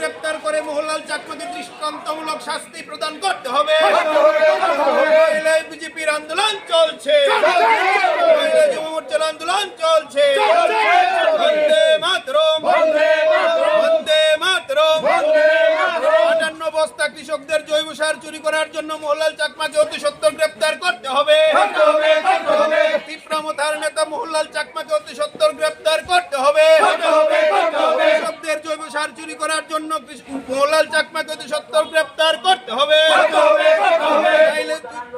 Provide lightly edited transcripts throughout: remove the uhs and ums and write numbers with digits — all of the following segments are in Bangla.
গ্রেপ্তার করে মোহনলাল চাকমাকে দৃষ্টান্তমূলক শাস্তি প্রদান করতে হবে। বিজেপির আন্দোলন চলছে, যুব মোর্চার আন্দোলন চলছে। বন্দে মাতরম, বন্দে মাতরম। 58 বস্তা কৃষকদের জৈব সার চুরি করার জন্য মোহনলাল চাকমাকে অতি সত্বর গ্রেপ্তার করতে হবে। তীব্রমথার নেতা মোহনলাল চাকমাকে অতি সত্বর গ্রেপ্তার করতে হবে। কৃষকদের জৈব সার চুরি করার জন্য মোহনলাল চাকমাকে অতি সত্বর গ্রেপ্তার করতে হবে।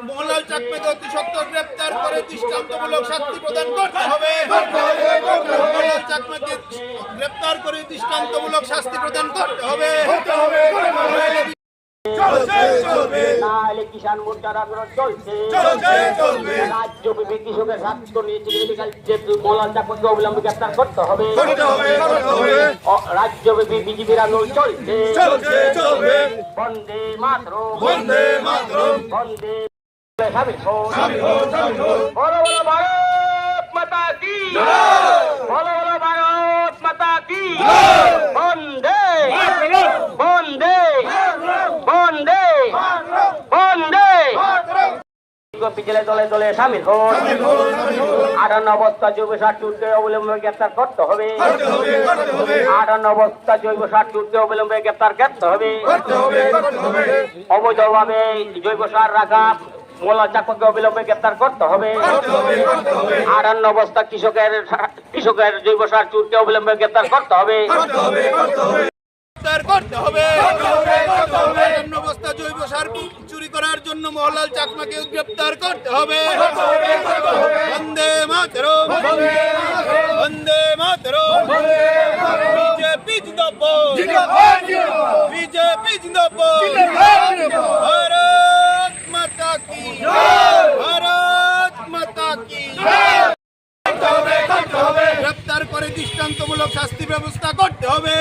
মোহনলাল চাকমাকে অতি সত্বর গ্রেপ্তার করে দৃষ্টান্তমূলক শাস্তি প্রদান করতে হবে। মোহনলাল চাকমাকে গ্রেপ্তার করে দৃষ্টান্তমূলক শাস্তি প্রদান করতে হবে। কিষাণ মোর্চার আন্দোলন চলছে, রাজ্যব্যাপী কৃষকের স্বার্থ নিয়ে মোহনলাল চাকমাকে অবিলম্বে গ্রেপ্তার করতে হবে। রাজ্যব্যাপী বিজেপির আন্দোলন চলছে। বন্দে মাতরম, বন্দে মাতরম, বন্দে বলো বলো ভারত মাতা কি, বলো বলো ভারত মাতা কি। বন্দে বন্দে বন্দে বন্দে। পিছলে দলে দলে সামিল হন। 58 বস্তা জৈব সার চুরকে অবিলম্বে গ্রেপ্তার করতে হবে। 58 বস্তা জৈব সার চুরকে অবিলম্বে গ্রেপ্তার করতে হবে। অবৈধভাবে জৈব সার রাখা মোহনলাল চাকমাকে অবিলম্বে গ্রেপ্তার করতে হবে। 58 বস্তা কৃষকের জৈব সার চুরকে অবিলম্বে গ্রেপ্তার করতে হবে। করতে হবে। বস্তা জৈব সার চুরি করার জন্য মোহনলাল চাকমাকে গ্রেপ্তার করতে হবে। বন্দে মাতরম, বন্দে মাতরম। বিজেপি জিন্দাবাদ, বিজেপি জিন্দাবাদ। ভারত মাতা কি, ভারত মাতা কি। গ্রেপ্তার করে দৃষ্টান্তমূলক শাস্তি ব্যবস্থা করতে হবে,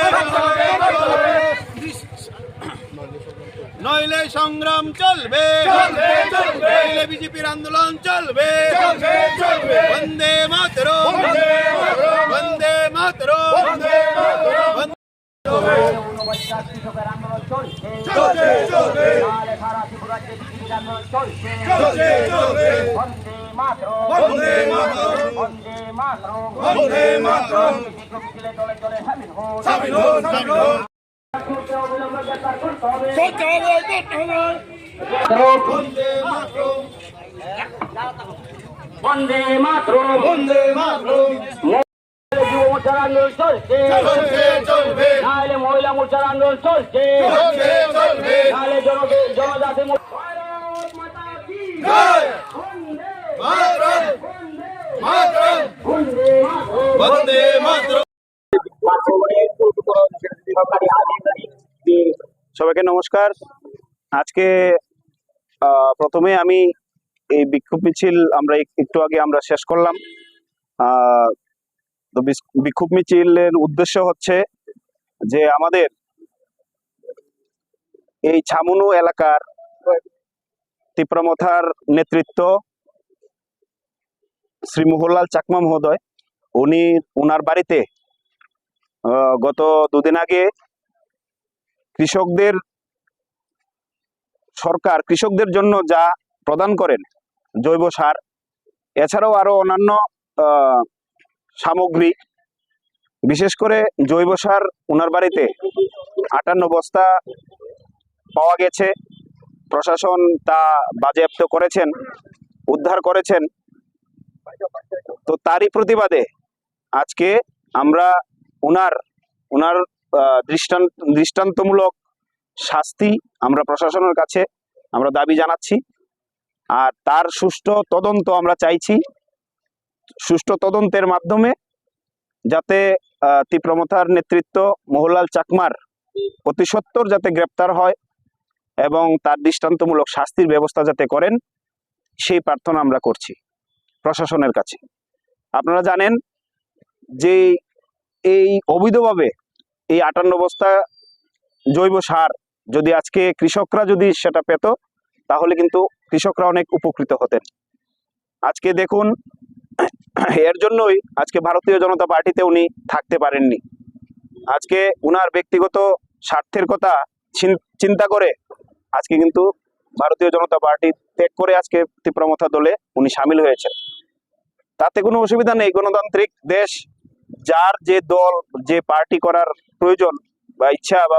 নইলে সংগ্রাম চলবে, নইলে বিজেপির আন্দোলন চলবে। বন্দে মাতরম, বন্দে মাতরম। কৃষকের আন্দোলন চলছে, সারা ত্রিপুরাজ্যে বিজেপির আন্দোলন চলছে। বন্দে মাতরম, বন্দে মাতরম, বন্দে মাতরম, বন্দে মাতরম। পিছলে দলে দলে সামিল হন, সামিল হন, সামিল হন। অবিলম্বে গ্রেপ্তার করতে হবে, করতে হবে, করতে হবে। বন্দে মাতরম, বন্দে মাতরম, বন্দে মাতরম। যুব মোর্চার আন্দোলন চলছে, চলবে। নাহলে মহিলা মোর্চার আন্দোলন চলছে, চলবে। নাহলে জনজাতি ভারত মাতা কি জয়। বন্দে মাতরম, বন্দে মাতরম, বন্দে মাতরম। সবাইকে নমস্কার। আজকে প্রথমে আমি এই বিক্ষোভ মিছিল আমরা একটু আগে আমরা শেষ করলাম। তো বিক্ষোভ মিছিলের উদ্দেশ্য হচ্ছে যে আমাদের এই ছামুনু এলাকার তীব্রমথার নেতৃত্ব শ্রী মোহনলাল চাকমা মহোদয়, ওনার বাড়িতে গত দুদিন আগে সরকার কৃষকদের জন্য যা প্রদান করেন জৈব সার, এছাড়াও আরো অন্যান্য সামগ্রী, বিশেষ করে জৈব সার ওনার বাড়িতে 58 বস্তা পাওয়া গেছে। প্রশাসন তা বাজেয়াপ্ত করেছেন, উদ্ধার করেছেন। তো তারই প্রতিবাদে আজকে আমরা ওনার দৃষ্টান্তমূলক শাস্তি আমরা প্রশাসনের কাছে আমরা দাবি জানাচ্ছি। আর তার সুষ্ঠু তদন্ত আমরা চাইছি। সুষ্ঠু তদন্তের মাধ্যমে যাতে তীব্রমথার নেতৃত্ব মোহনলাল চাকমার অতি সত্বর যাতে গ্রেপ্তার হয় এবং তার দৃষ্টান্তমূলক শাস্তির ব্যবস্থা যাতে করেন, সেই প্রার্থনা আমরা করছি প্রশাসনের কাছে। আপনারা জানেন যে এই অবৈধভাবে এই 58 বস্তা জৈব সার যদি আজকে কৃষকরা যদি সেটা পেত, তাহলে কিন্তু কৃষকরা অনেক উপকৃত হতেন। আজকে দেখুন, এর জন্যই আজকে ভারতীয় জনতা পার্টিতে উনি থাকতে পারেননি। আজকে উনার ব্যক্তিগত স্বার্থের কথা চিন্তা করে আজকে কিন্তু ভারতীয় জনতা পার্টি ত্যাগ করে আজকে তীব্রমথা দলে উনি সামিল হয়েছেন। তাতে কোনো অসুবিধা নেই। গণতান্ত্রিক দেশ, যার যে দল যে পার্টি করার প্রয়োজন বা ইচ্ছা বা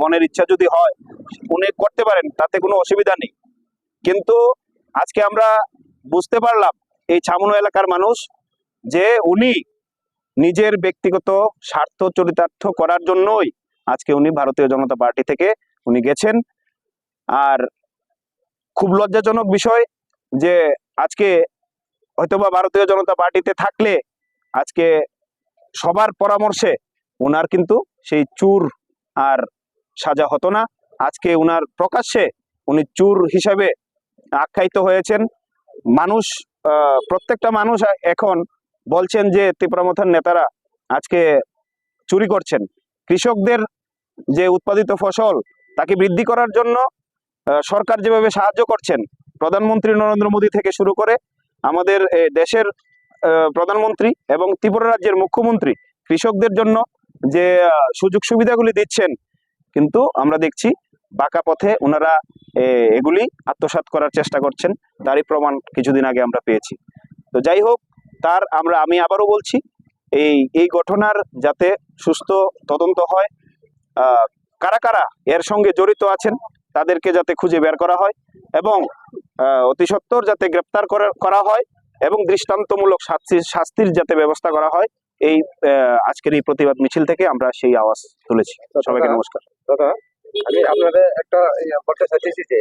মনের ইচ্ছা যদি হয় উনি করতে পারেন, তাতে কোনো অসুবিধা নেই। কিন্তু আজকে আমরা বুঝতে পারলাম এই ছামনু এলাকার মানুষ যে উনি নিজের ব্যক্তিগত স্বার্থ চরিতার্থ করার জন্যই আজকে উনি ভারতীয় জনতা পার্টি থেকে উনি গেছেন। আর খুব লজ্জাজনক বিষয় যে আজকে হয়তোবা ভারতীয় জনতা পার্টিতে থাকলে আজকে সবার পরামর্শে উনার কিন্তু সেই চুর আর সাজা হতো না। আজকে উনার প্রকাশ্যে উনি চুর হিসাবে আখ্যায়িত হয়েছেন। মানুষ, প্রত্যেকটা মানুষ এখন বলছেন যে তীব্রমথার নেতারা আজকে চুরি করছেন। কৃষকদের যে উৎপাদিত ফসল তাকে বৃদ্ধি করার জন্য সরকার যেভাবে সাহায্য করছেন, প্রধানমন্ত্রী নরেন্দ্র মোদী থেকে শুরু করে আমাদের দেশের প্রধানমন্ত্রী এবং ত্রিপুরা রাজ্যের মুখ্যমন্ত্রী কৃষকদের জন্য যে সুযোগ সুবিধাগুলি দিচ্ছেন, কিন্তু আমরা দেখছি বাঁকা পথে ওনারা এগুলি আত্মসাৎ করার চেষ্টা করছেন। তারই প্রমাণ কিছুদিন আগে আমরা পেয়েছি। তো যাই হোক, আমি আবারও বলছি, এই ঘটনার যাতে সুস্থ তদন্ত হয়, কারা কারা এর সঙ্গে জড়িত আছেন তাদেরকে যাতে খুঁজে বের করা হয় এবং অতি সত্বর যাতে গ্রেপ্তার করা হয় এবং দৃষ্টান্তমূলক শাস্তির যাতে ব্যবস্থা করা হয়, এই আজকের এই প্রতিবাদ মিছিল থেকে আমরা সেই আওয়াজ তুলেছি। সবাইকে নমস্কার। দাদা, আমি আপনাদের একটা বলতে চাইছি যে